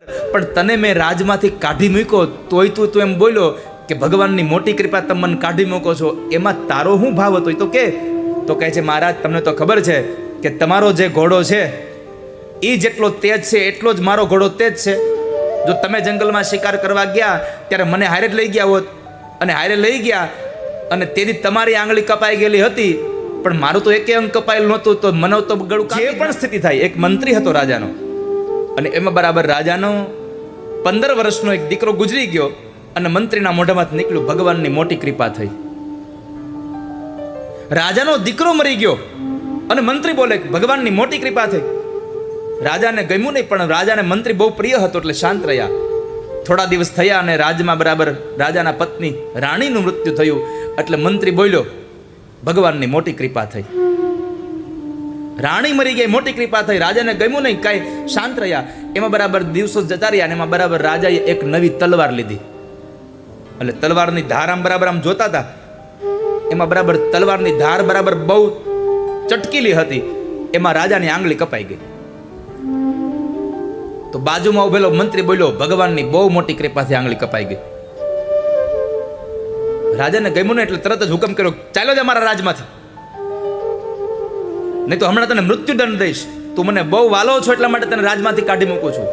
પણ તને મેં રાજમાંથી કાઢી મૂક્યો તોય તું એમ બોલ્યો કે ભગવાનની મોટી કૃપા તમે મને કાઢી મૂકો છો, એમાં તારો શું ભાવ હતો? તો કહે છે મહારાજ તમને તો ખબર છે કે તમારો જે ઘોડો છે એ જેટલો તેજ છે એટલો જ મારો ઘોડો તેજ છે. જો તમે જંગલમાં શિકાર કરવા ગયા ત્યારે મને હારે જ લઈ ગયા હોત, અને હારે લઈ ગયા અને તેથી તમારી આંગળી કપાઈ ગયેલી હતી, પણ મારું તો એકે અંગ કપાયેલું નહોતું, તો મને તો ગળું જે પણ સ્થિતિ થાય. એક મંત્રી હતો રાજાનો, અને એમાં બરાબર રાજાનો 15 વર્ષનો એક દીકરો ગુજરી ગયો, અને મંત્રીના મોઢામાંથી નીકળ્યું ભગવાનની મોટી કૃપા થઈ. રાજાનો દીકરો મરી ગયો અને મંત્રી બોલે ભગવાનની મોટી કૃપા થઈ. રાજાને ગમ્યું નહીં, પણ રાજાને મંત્રી બહુ પ્રિય હતો એટલે શાંત રહ્યા. થોડા દિવસ થયા અને રાજમાં બરાબર રાજાના પત્ની રાણીનું મૃત્યુ થયું, એટલે મંત્રી બોલ્યો ભગવાનની મોટી કૃપા થઈ. રાણી મરી ગઈ, મોટી કૃપા થઈ. રાજાને ગમ્યું નહીં, કાંઈ શાંત રહ્યા. એમાં બરાબર દિવસો જતા રહ્યા, અને એમાં બરાબર રાજાએ એક નવી તલવાર લીધી. એટલે તલવારની ધાર આમ બરાબર આમ જોતા હતા, એમાં બરાબર તલવારની ધાર બરાબર બહુ ચટકીલી હતી. એમાં રાજાની આંગળી કપાઈ ગઈ. તો બાજુમાં ઉભેલો મંત્રી બોલ્યો ભગવાનની બહુ મોટી કૃપાથી આંગળી કપાઈ ગઈ. રાજાને ગમ્યું ને એટલે તરત જ હુકમ કર્યો ચાલો જ અમારા રાજમાંથી, નહીં તો હમણાં તને મૃત્યુદંડ દઈશ. તું મને બહુ વાલો છો એટલા માટે તને રાજમાંથી કાઢી મૂકું છું.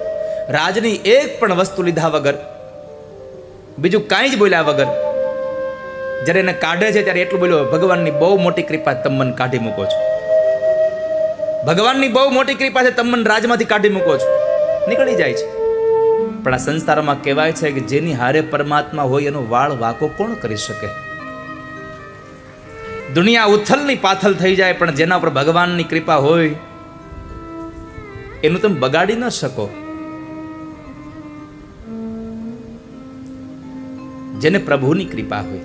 રાજની એક પણ વસ્તુ લીધા વગર, બીજું કાંઈ જ બોલ્યા વગર જ્યારે એને કાઢે છે ત્યારે એટલું બોલ્યો ભગવાનની બહુ મોટી કૃપા તમે મને કાઢી મૂકો છો. ભગવાનની બહુ મોટી કૃપા છે, તમે મને રાજમાંથી કાઢી મૂકો છો. નીકળી જાય છે. પણ આ સંસારમાં કહેવાય છે કે જેની હારે પરમાત્મા હોય એનો વાળ વાકો કોણ કરી શકે? દુનિયા ઉથલની પાથલ થઈ જાય, પણ જેના ઉપર ભગવાનની કૃપા હોય એનું તમે બગાડી ન શકો. જેને પ્રભુની કૃપા હોય.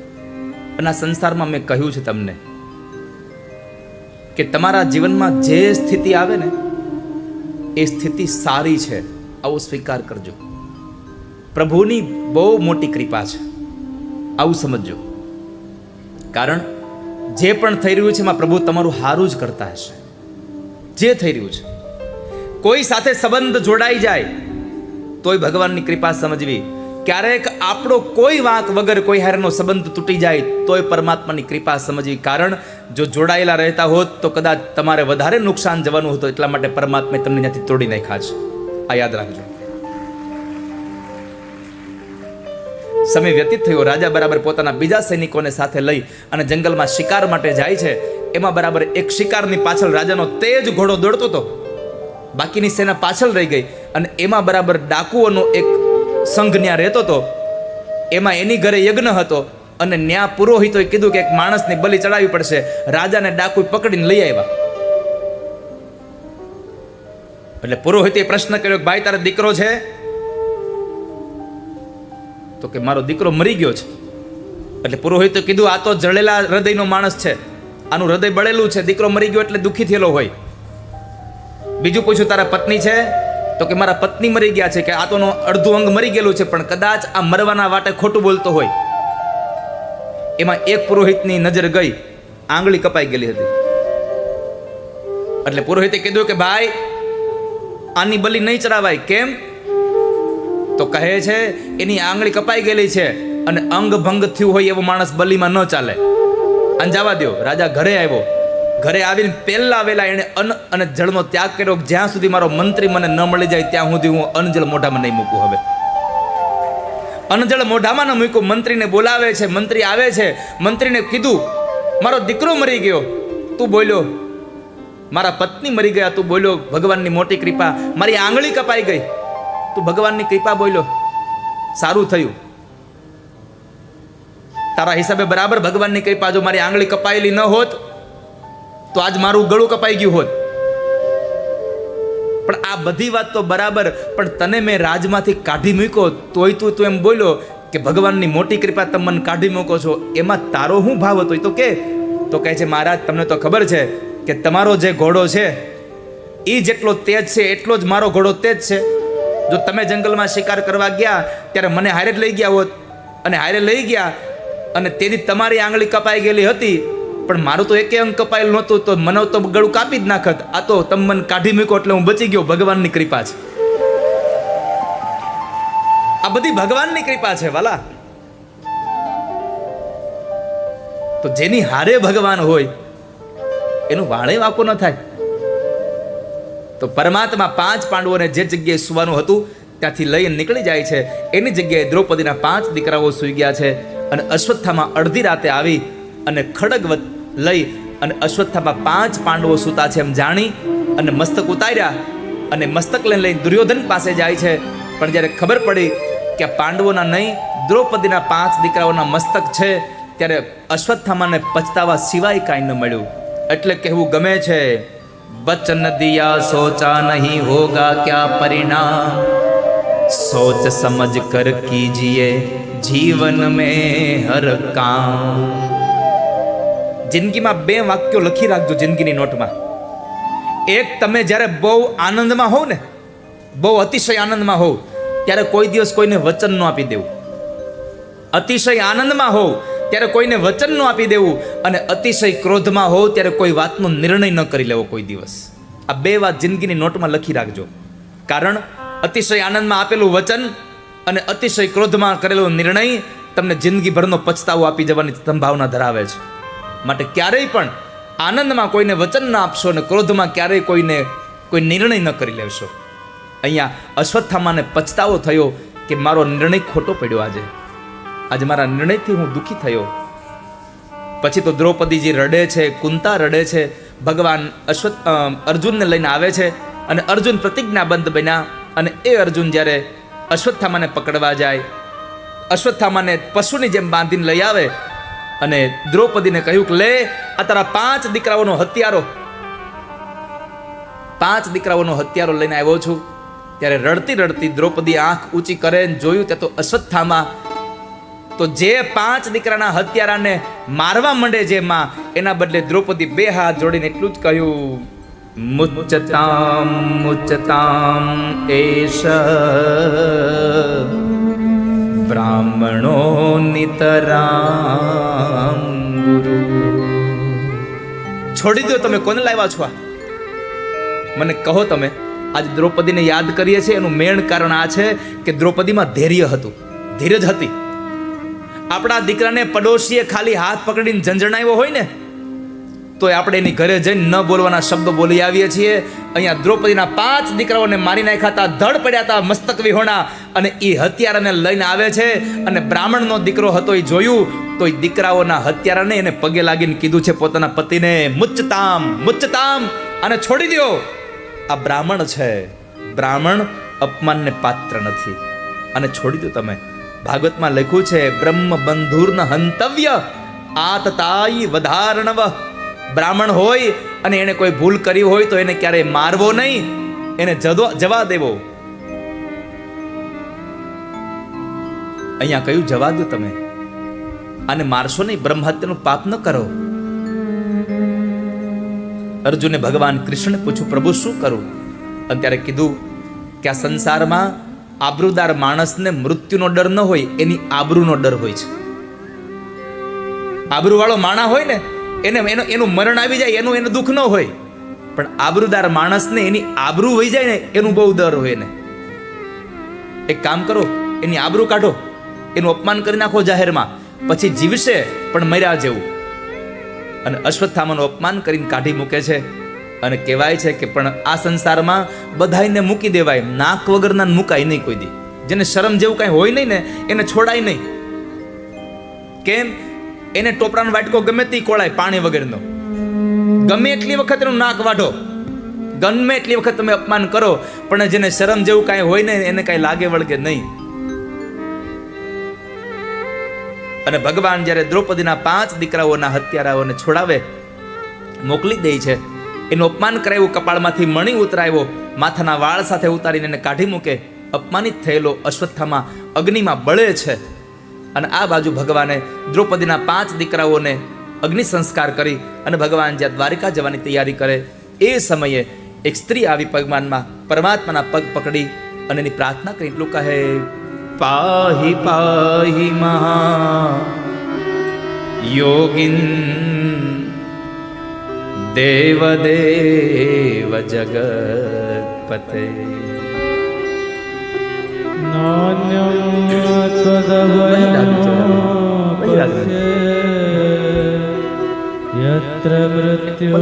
અને આ સંસારમાં મેં કહ્યું છે તમને કે તમારા જીવનમાં જે સ્થિતિ આવે ને એ સ્થિતિ સારી છે, આવો સ્વીકાર કરજો. પ્રભુની બહુ મોટી કૃપા છે, આવું સમજજો. કારણ જે પણ થઈ રહ્યું છે એમાં પ્રભુ તમારું સારું જ કરતા હશે. જે થઈ રહ્યું છે, કોઈ સાથે સંબંધ જોડાઈ જાય તોય ભગવાનની કૃપા સમજવી. ક્યારેક આપણો કોઈ વાંક વગર કોઈ હારેનો સંબંધ તૂટી જાય તોય પરમાત્માની કૃપા સમજવી. કારણ જો જોડાયેલા રહેતા હોત તો કદાચ તમારે વધારે નુકસાન જવાનું હતું, એટલા માટે પરમાત્માએ તમને ત્યાંથી તોડી નાખ્યા છે. આ યાદ રાખજો. સમય વ્યતીત થયો. રાજા બરાબર પોતાના બીજા સૈનિકોને સાથે લઈ અને જંગલમાં શિકાર માટે જાય છે. એમાં બરાબર એક શિકારની પાછળ રાજાનો તેજ ઘોડો દોડતો હતો, બાકીની સેના પાછળ રહી ગઈ. અને એમાં બરાબર ડાકુઓનો એક સંઘ ન્યા રહેતો હતો. એમાં એની ઘરે યજ્ઞ હતો, અને ન્યા પુરોહિતોએ કીધું કે એક માણસની બલિ ચડાવવી પડશે. રાજાને ડાકુ પકડીને લઈ આવ્યા. એટલે પુરોહિતે પ્રશ્ન કર્યો કે ભાઈ તારો દીકરો છે? તો કે મારો દીકરો મરી ગયો છે. એટલે પુરોહિતે કીધું આ તો જળેલા હૃદયનો માણસ છે, આનું હૃદય બળેલું છે, દીકરો મરી ગયો એટલે દુઃખી થયેલો હોય. બીજું પૂછ્યું તારા પત્ની છે? તો કે મારા પત્ની મરી ગયા છે, કે આ તો અડધું અંગ મરી ગયેલું છે, પણ કદાચ આ મરવાના વાટે ખોટું બોલતો હોય. એમાં એક પુરોહિતની નજર ગઈ, આંગળી કપાઈ ગયેલી હતી. એટલે પુરોહિતે કીધું કે ભાઈ આની બલિ નહીં ચડાવાય. કેમ? તો કહે છે એની આંગળી કપાઈ ગયેલી છે, અને અંગ ભંગ થયું હોય એવો માણસ બલિમાં ન ચાલે. અંજાવા દો. રાજા ઘરે આવ્યો. ઘરે આવીને પહેલા વેલા એને અન્ન અને જળનો ત્યાગ કર્યો. જ્યાં સુધી મારો મંત્રી મને ન મળી જાય ત્યાં સુધી હું અન્નજળ મોઢામાં નહીં મૂકું. હવે અન્નજળ મોઢામાં ન મૂક્યું. મંત્રીને બોલાવે છે, મંત્રી આવે છે. મંત્રીને કીધું મારો દીકરો મરી ગયો, તું બોલ્યો. મારા પત્ની મરી ગયા, તું બોલ્યો ભગવાનની મોટી કૃપા. મારી આંગળી કપાઈ ગઈ, તું ભગવાનની કૃપા બોલ્યો, સારું થયું. તારા હિસાબે બરાબર ભગવાનની કૃપા. જો મારી આંગળી કપાયેલી ન હોત તો આજ મારું ગળું કપાઈ ગયું હોત. પણ આ બધી વાત તો બરાબર, પણ તને મેં રાજમાંથી કાઢી મૂક્યો તોય તું એમ બોલ્યો કે ભગવાનની મોટી કૃપા તમે મને કાઢી મૂકો છો, એમાં તારો શું ભાવ હતો? તો કહે છે મહારાજ તમને તો ખબર છે કે તમારો જે ઘોડો છે એ જેટલો તેજ છે એટલો જ મારો ઘોડો તેજ છે. જો તમે જંગલમાં શિકાર કરવા ગયા ત્યારે મને હારે જ લઈ ગયા હોત, અને હારે લઈ ગયા અને તેથી તમારી આંગળી કપાઈ ગયેલી હતી, પણ મારું તો એકે અંગ કપાયેલું નહોતું, તો મને તો ગળું કાપી જ નાખત. આ તો તમે મને કાઢી મૂકો એટલે હું બચી ગયો. ભગવાનની કૃપા છે. આ બધી ભગવાનની કૃપા છે વાલા. તો જેની હારે ભગવાન હોય એનું વાળે વાંકો ન થાય. તો પરમાત્મા 5 પાંડવોને જે જગ્યાએ સુવાનું હતું ત્યાંથી લઈ નીકળી જાય છે. એની જગ્યાએ દ્રૌપદીના 5 દીકરાઓ સૂઈ ગયા છે. અને અશ્વત્થામા અડધી રાતે આવી અને ખડગ લઈ અને અશ્વત્થામા 5 પાંડવો સૂતા છે એમ જાણી અને મસ્તક ઉતાર્યા અને મસ્તક લઈ દુર્યોધન પાસે જાય છે. પણ જ્યારે ખબર પડી કે પાંડવોના નહીં દ્રૌપદીના 5 દીકરાઓના મસ્તક છે, ત્યારે અશ્વત્થામાને પછતાવા સિવાય કાંઈ ન મળ્યું. એટલે કહેવું ગમે છે, વચન દિયા સોચા નહીં હોગા ક્યા પરિણામ, સોચ સમજ કર કીજીએ જીવન में हर काम. જિંદગીમાં 2 વાક્યો લખી રાખજો જિંદગીની નોટમાં. એક, તમે જ્યારે બહુ આનંદમાં હોવ ને, બહુ અતિશય આનંદમાં હોવ ત્યારે કોઈ દિવસ કોઈને વચન ન આપી દેવું. અતિશય આનંદમાં હોવ ત્યારે કોઈને વચન ન આપી દેવું. અને અતિશય ક્રોધમાં હોવ ત્યારે કોઈ વાતનો નિર્ણય ન કરી લેવો કોઈ દિવસ. આ 2 વાત જિંદગીની નોટમાં લખી રાખજો. કારણ અતિશય આનંદમાં આપેલું વચન અને અતિશય ક્રોધમાં કરેલો નિર્ણય તમને જિંદગીભરનો પછતાવો આપી જવાની સંભાવના ધરાવે છે. માટે ક્યારેય પણ આનંદમાં કોઈને વચન ન આપશો અને ક્રોધમાં ક્યારેય કોઈ નિર્ણય ન કરી લેશો. અહીંયા અશ્વત્થામાને પછતાવો થયો કે મારો નિર્ણય ખોટો પડ્યો. આજે મારા નિર્ણયથી હું દુઃખી થયો. પછી તો દ્રૌપદીજી રડે છે, કુંતા રડે છે. ભગવાન અર્જુનને લઈને આવે છે અને અર્જુન પ્રતિજ્ઞાબદ્ધ બન્યા. અને એ અર્જુન જ્યારે અશ્વત્થામાને પકડવા જાય, અશ્વત્થામાને પશુની જેમ બાંધીને લઈ આવે અને દ્રૌપદીને કહ્યું કે લે આ તારા 5 દીકરાઓનો હત્યારો, 5 દીકરાઓનો હત્યારો લઈને આવ્યો છું. ત્યારે રડતી રડતી દ્રૌપદી આંખ ઊંચી કરે જોયું ત્યાં તો અશ્વત્થામા તો જે 5 દીકરાના હત્યારાને મારવા માંડે જે માં, એના બદલે દ્રૌપદી 2 હાથ જોડીને એટલું જ કહ્યું, મુચ્ચતામ મુચ્ચતામ એષ બ્રાહ્મણો નિતરામ ગુરુ. છોડી દો, તમે કોને લાવ્યા છો? મને કહો તમે. આજ દ્રૌપદીને યાદ કરીએ છીએ એનું મેન કારણ આ છે કે દ્રૌપદીમાં ધૈર્ય હતું, ધીરજ હતી. આપણા દીકરાને પડોશીએ ખાલી હાથ પકડીને ઝંઝણાવ્યો હોય ને તો આપણે એની ઘરે જઈને ન બોલવાના શબ્દો બોલી આવીએ છીએ. અહીંયા દ્રૌપદીના 5 દીકરાઓને મારી નાખ્યા હતા, ધડ પડ્યા હતા મસ્તક વિહોણા, અને એ હત્યારાને લઈને આવે છે. અને બ્રાહ્મણનો દીકરો હતો એ જોયું તો એ દીકરાઓના હત્યારાને એને પગે લાગીને કીધું છે પોતાના પતિને, મુચ્ચતામ મુચ્ચતામ, અને છોડી દો. આ બ્રાહ્મણ છે, બ્રાહ્મણ અપમાનને પાત્ર નથી, અને છોડી દો તમે. ભાગવતમાં લખ્યું છે, બ્રહ્મ બંધુર્ન હંતવ્ય આતતાઈ વધારણવ. બ્રાહ્મણ હોય અને એને કોઈ ભૂલ કરી હોય તો એને ક્યારેય મારવો નહીં, એને જવા દેવો. અહીંયા કયું જવા દો તમે, આને મારશો નહીં, બ્રહ્મહત્યાનું પાપ ન કરો. અર્જુને ભગવાન કૃષ્ણને પૂછ્યું, પ્રભુ શું કરું? અને ત્યારે કીધું કે આ સંસારમાં આબરૂદાર માણસને મૃત્યુનો ડર ન હોય, એની આબરૂનો ડર હોય છે. આબરૂવાળો માણા હોય ને એનું મરણ આવી જાય એનું દુઃખ ન હોય, પણ આબરૂદાર માણસને એની આબરૂ વહી જાય ને એનું બહુ ડર હોય ને. એક કામ કરો, એની આબરૂ કાઢો, એનું અપમાન કરી નાખો જાહેરમાં, પછી જીવશે પણ મર્યા જેવું. અને અશ્વત્થામાનું અપમાન કરીને કાઢી મૂકે છે. અને કહેવાય છે કે પણ આ સંસારમાં બધાયને મૂકી દેવાય, નાક વગરના મુકાય નહીં કોઈ દી. જેને શરમ જેવું કાંઈ હોય નહીં ને એને છોડાય નહીં. કેમ? એને ટોપરાનો વાટકો ગમે તે કોળાય પાણી વગરનો, ગમે એટલી વખત એનું નાક વાઢો, ગમે એટલી વખત તમે અપમાન કરો, પણ જેને શરમ જેવું કાંઈ હોય ને એને કાંઈ લાગે વળગે નહીં. અને ભગવાન જ્યારે દ્રૌપદીના 5 દીકરાઓના હત્યારાઓને છોડાવે, મોકલી દે છે, એનું અપમાન કરાવ્યું, કપાળમાંથી મણી ઉતરાવ્યો, માથાના વાળ સાથે ઉતારીને એને કાઢી મૂકે. અપમાનિત થયેલો અશ્વત્થામા અગ્નિમાં બળે છે. અને આ બાજુ ભગવાને દ્રૌપદીના 5 દીકરાઓને અગ્નિ સંસ્કાર કરી અને ભગવાન જ્યાં દ્વારિકા જવાની તૈયારી કરે એ સમયે એક સ્ત્રી આવી ભગવાનમાં પરમાત્માના પગ પકડી અને એની પ્રાર્થના કરી એટલું કહે, પાહી પાહી મહા યોગિન દેવ દેવ જગતપતે નાન્યમ યત્ર મૃત્યુ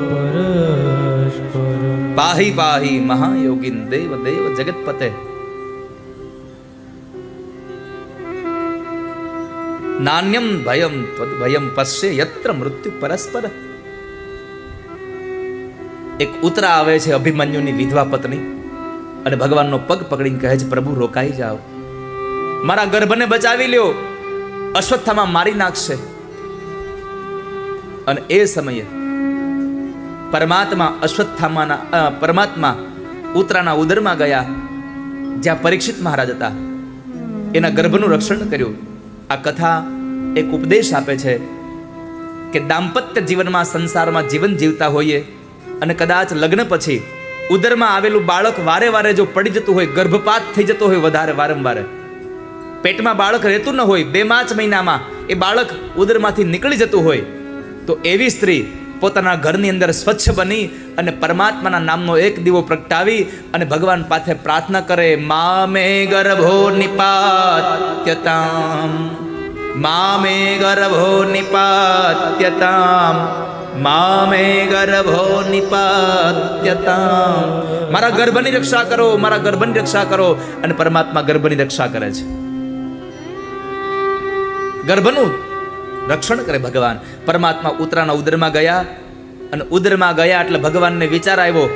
પરસ્પરમ. પાહી પાહી મહાયોગીન દેવ દેવ જગતપતે. નાન્યમ ભયમ ત્વદ ભયમ પશ્ય યત્ર મૃત્યુ પરસ્પર. એક ઉતરા આવે છે અભિમન્યુની વિધવા પત્ની અને ભગવાનનો પગ પકડીને કહે છે, પ્રભુ રોકાઈ જાઓ, મારા ગર્ભને બચાવી લ્યો, અશ્વત્થામા મારી નાખશે. અને એ સમયે પરમાત્મા ઉતરાના ઉદરમાં ગયા, જ્યાં પરીક્ષિત મહારાજ હતા, એના ગર્ભનું રક્ષણ કર્યું. આ કથા એક ઉપદેશ આપે છે કે દાંપત્ય જીવનમાં, સંસારમાં જીવન જીવતા હોઈએ અને કદાચ લગ્ન પછી ઉદરમાં આવેલું બાળક વારે વારે જો પડી જતું હોય, ગર્ભપાત થઈ જતો હોય વધારે વારંવાર, પેટમાં બાળક રહેતું ન હોય, 2 મહિનામાં એ બાળક ઉદરમાંથી નીકળી જતું હોય, તો એવી સ્ત્રી પોતાના ઘરની અંદર સ્વચ્છ બની અને પરમાત્માના નામનો એક દીવો પ્રગટાવી અને ભગવાન પાસે પ્રાર્થના કરે, મામે ગર્ભો નિપાત્યતામ, મામે ગર્ભો નિપાત્યતામ, મામે ગર્ભો નિપાત્યતામ. મારા ગર્ભની રક્ષા કરો, મારા ગર્ભની રક્ષા કરો. અને પરમાત્મા ગર્ભની રક્ષા કરે છે, ગર્ભનું રક્ષણ કરે ભગવાન. પરમાત્મા ઉતરાના ઉદરમાં ગયા અને ઉદરમાં ગયા એટલે ભગવાનને વિચાર આવ્યો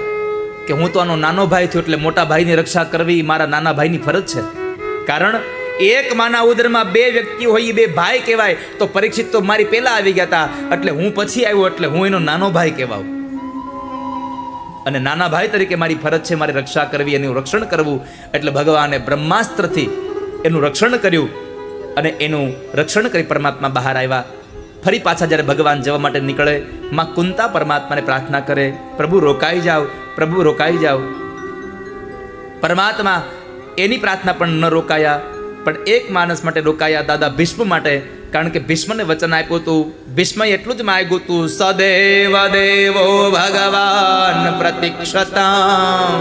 કે હું તો આનો નાનો ભાઈ થયો એટલે મોટા ભાઈની રક્ષા કરવી મારા નાના ભાઈની ફરજ છે. કારણ એક માના ઉદરમાં 2 વ્યક્તિ હોય, 2 ભાઈ કહેવાય. તો પરીક્ષિત તો મારી પહેલા આવી ગયા હતા, એટલે હું પછી આવ્યો, એટલે હું એનો નાનો ભાઈ કહેવાઉં. અને નાના ભાઈ તરીકે મારી ફરજ છે મારી રક્ષા કરવી, એનું રક્ષણ કરવું. એટલે ભગવાને બ્રહ્માસ્ત્રથી એનું રક્ષણ કર્યું અને એનું રક્ષણ કરી પરમાત્મા બહાર આવ્યા. ફરી પાછા જ્યારે ભગવાન જવા માટે નીકળે, માં કુંતા પરમાત્માને પ્રાર્થના કરે, પ્રભુ રોકાઈ જાઓ, પ્રભુ રોકાઈ જાઓ. પરમાત્મા એની પ્રાર્થના પણ ન રોકાયા, પણ એક માણસ માટે રોકાયા, દાદા ભીષ્મ માટે. કારણ કે ભીષ્મને વચન આપ્યું હતું, ભીષ્મએ એટલું જ માંગ્યું હતું, સદેવ દેવો ભગવાન પ્રતિક્ષતામ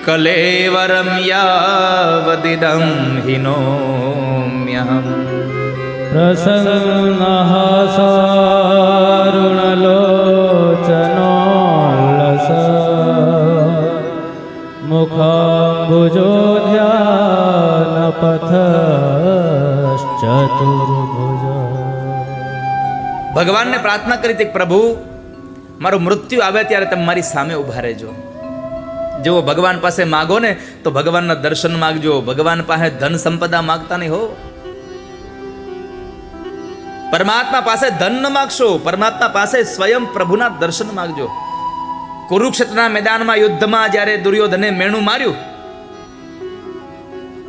કલેવરમ યાવદિદં હિનોમ્યહમ. પ્રસન્નઃ સારુણલોચનોલ્લસ મુખાંબુજોધ્યાનપથશ્ચતુર્ભુજ. ભગવાનને પ્રાર્થના કરી હતી, પ્રભુ મારું મૃત્યુ આવે ત્યારે તમે મારી સામે ઉભા રહેજો. જો ભગવાન પાસે માગો ને તો ભગવાનના દર્શન માગજો. ભગવાન પાસે ધન સંપદા માગતા નહીં હો. પરમાત્મા પાસે ધન ન માગશો, પરમાત્મા પાસે સ્વયં પ્રભુના દર્શન માગજો. કુરુક્ષેત્રના મેદાનમાં યુદ્ધમાં જ્યારે દુર્યોધને મેણું માર્યું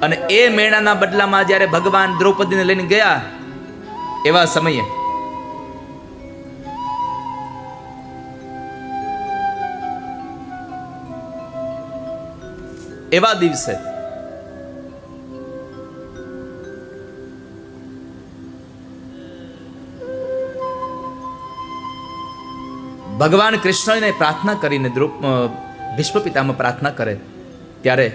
અને એ મેણાના બદલામાં જ્યારે ભગવાન દ્રૌપદીને લઈને ગયા, એવા સમયે એવા દિવસે ભગવાન કૃષ્ણને પ્રાર્થના કરીને ભીષ્મ પિતામહ પ્રાર્થના કરે ત્યારે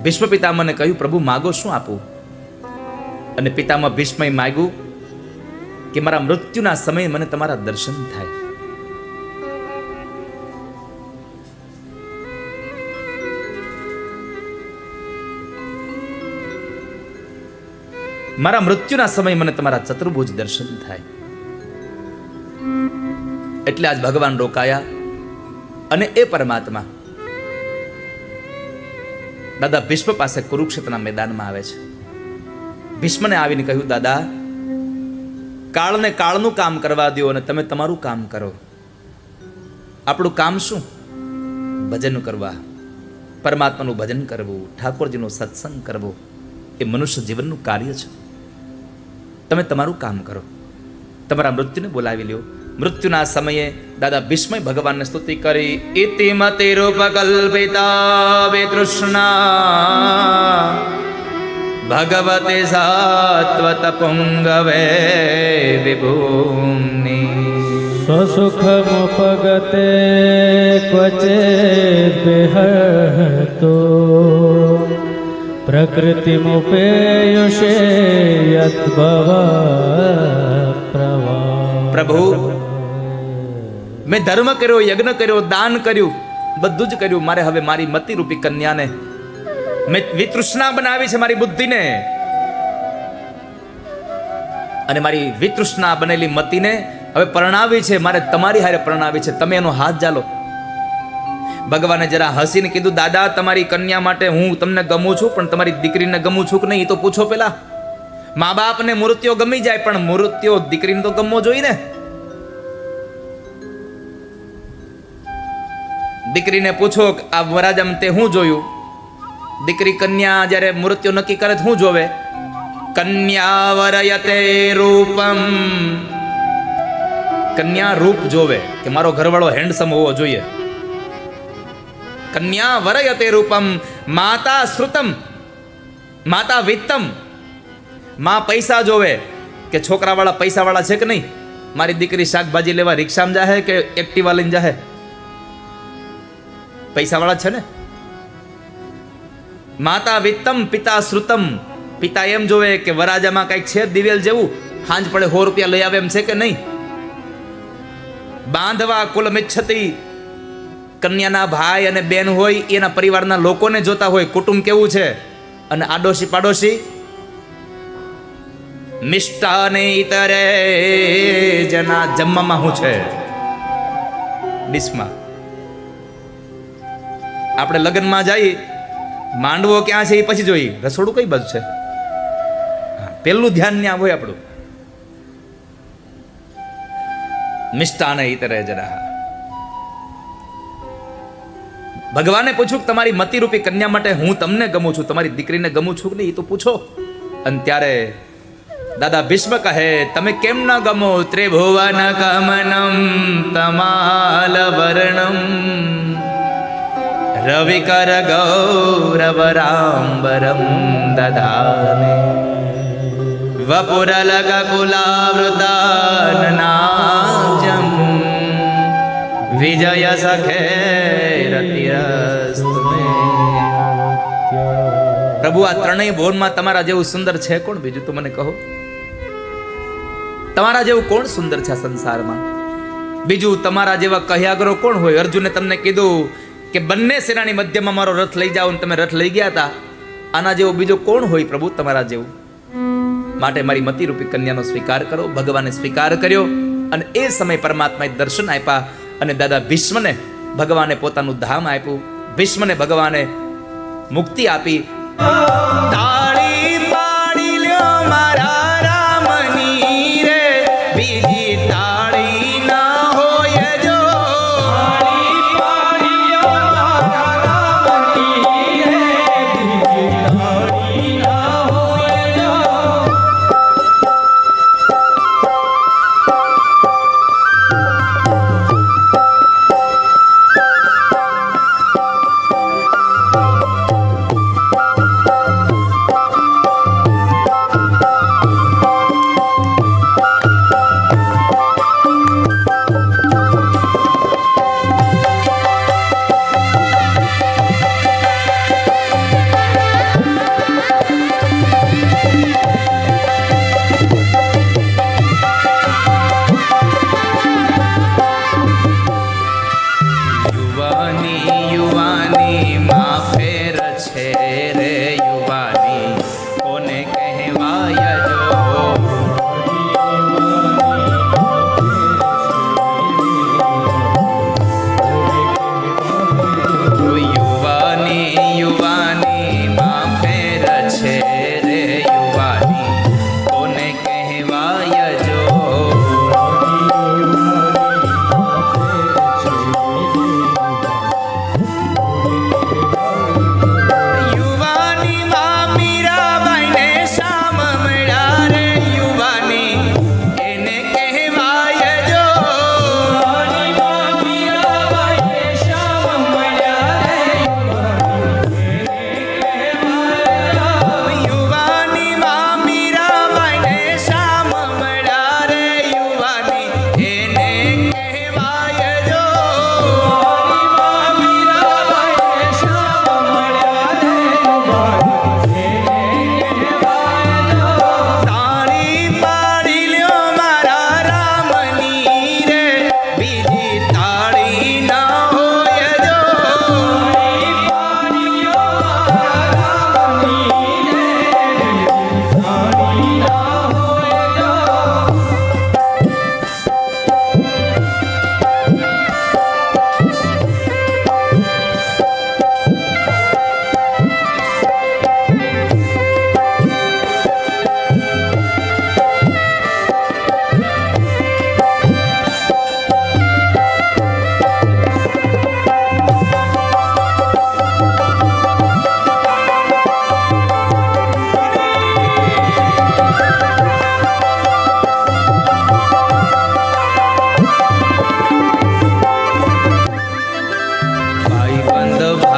ભીષ્મ પિતામહને કહ્યું, પ્રભુ માગો, શું આપું? અને પિતામહ ભીષ્મએ માગ્યું કે મારા મૃત્યુના સમયે મને તમારા દર્શન થાય. મારા મૃત્યુના સમયે મને તમારા ચતુર્ભુજ દર્શન થાય. એટલે આજ ભગવાન રોકાયા અને એ પરમાત્મા દાદા ભીષ્મ પાસે કુરુક્ષેત્રના મેદાનમાં આવે છે. ભીષ્મને આવીને કહ્યું, દાદા કાળને કાળનું કામ કરવા દો અને તમે તમારું કામ કરો. આપણું કામ શું? ભજન કરવા, પરમાત્માનું ભજન કરવું, ઠાકોરજીનો સત્સંગ કરવો, એ મનુષ્ય જીવનનું કાર્ય છે. તમે તમારું કામ કરો, તમારા મૃત્યુને બોલાવી લ્યો. મૃત્યુના સમયે દાદા ભીષ્મએ ભગવાનને સ્તુતિ કરી, ઇતિમતિ રૂપકલ્પિતા વિતૃષ્ણા ભગવતે સાત્વત પુંગવે વિભૂમ્ની. स्वसुखमुपगते क्वचित् विहतो प्रकृतिमुपेयुषे यद्भवा प्रवा। પ્રભુ મેં ધર્મ કર્યો, યજ્ઞ કર્યો, દાન કર્યું, બધું જ કર્યું. મારે હવે મારી મતિ રૂપી કન્યાને મેં વિતૃષ્ણા બનાવી છે, મારી બુદ્ધિને, અને મારી વિતૃષ્ણા બનેલી મતિને હવે પરણાવી છે. મારે તમારી હારે પરણાવી છે. તમે એનો હાથ ઝાલો. ભગવાને જરા હસીને કીધું, દાદા તમારી કન્યા માટે હું તમને ગમું છું, પણ તમારી દીકરીને ગમું છું કે નહીં એ તો પૂછો પેલા. મા બાપને મૃત્યુ ગમી જાય, પણ મૃત્યુ દીકરીને તો ગમવો જોઈએ ને. દીકરીને પૂછો આ વરાજામ તે હું જોયું. દીકરી કન્યા જ્યારે મૃત્યુ નક્કી કરે તો શું જોવે? કન્યા વરયતે રૂપમ. કન્યા રૂપ જોવે કે મારો ઘરવાળો હેન્ડસમ હોવો જોઈએ. કન્યા વરયતે રૂપમ માતા શ્રુતમ માતા વિત્તમ. માં પૈસા જોવે કે છોકરાવાળા પૈસાવાળા છે કે નહીં. મારી દીકરી શાકભાજી લેવા રિક્ષામાં જાહે કે એક્ટિવા લઈને જાહે? પૈસાવાળા છે ને. માતા વિત્તમ પિતા શ્રુતમ. પિતા એમ જોવે કે વરાજામાં કઈક છે દિવેલ જેવું, હાંજ પડે 100 રૂપિયા લઈ આવે એમ છે કે નહીં. બાંધવા કુલમિચ્છતિ. કન્યાના ભાઈ અને બેન હોય એના પરિવારના લોકોને જોતા હોય કુટુંબ કેવું છે. અને આડોશી પાડોશી મિષ્ટાને ઇતરે જના. જમવામાં શું છે ડીશમાં? આપણે લગ્નમાં જઈએ, માંડવો ક્યાં છે એ પછી જોઈએ, રસોડું કઈ બાજુ છે પેલું ધ્યાન ત્યાં હોય આપણું. મિષ્ટાને ઇતરે જરા. ભગવાને પૂછ્યું કે તમારી મતિરૂપી કન્યા માટે હું તમને ગમું છું, તમારી દીકરીને ગમું છું કે નહીં એ તો પૂછો. અને ત્યારે દાદા ભીષ્મ કહે, તમે કેમ ન ગમો? ત્રિભુવન ગમનમ તમાલ વર્ણમ રવિકર ગૌરવરાંબરમ દધાને વપુરલગ કુલાવૃતાનનાજમ વિજય સખે રતિરસ્તુ મે. પ્રભુ આ ત્રણેય ભુવનમાં તમારા જેવું સુંદર છે કોણ? બીજું તો મને કહો. તમારા જેવું કોણ સુંદર છે આ સંસારમાં? બીજું તમારા જેવા કહ્યાગરો કોણ હોય? અર્જુને તમને કીધું કે બંને સેનાની મધ્યમાં મારો રથ લઈ જાઓ, અને તમે રથ લઈ ગયા હતા. આના જેવો બીજો કોણ હોય પ્રભુ તમારા જેવું? માટે મારી મતિરૂપી કન્યાનો સ્વીકાર કરો. ભગવાને સ્વીકાર કર્યો, અને એ સમય પરમાત્માએ દર્શન આપ્યા, અને દાદા ભીષ્મને ભગવાને પોતાનું ધામ આપ્યું. ભીષ્મને ભગવાને મુક્તિ આપી. તાળી પાડી લ્યો મારા રામની રે, બીજી તાળી ના હોય જો. તાળી પાડી લ્યો મારા રામની રે, બીજી તાળી ના હોય જો.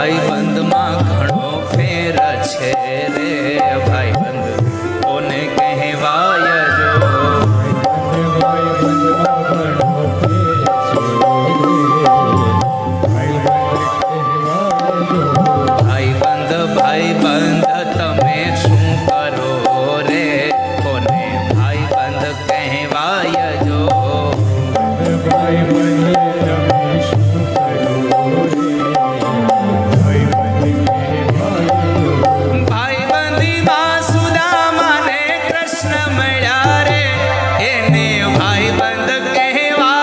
ભાઈ બંધ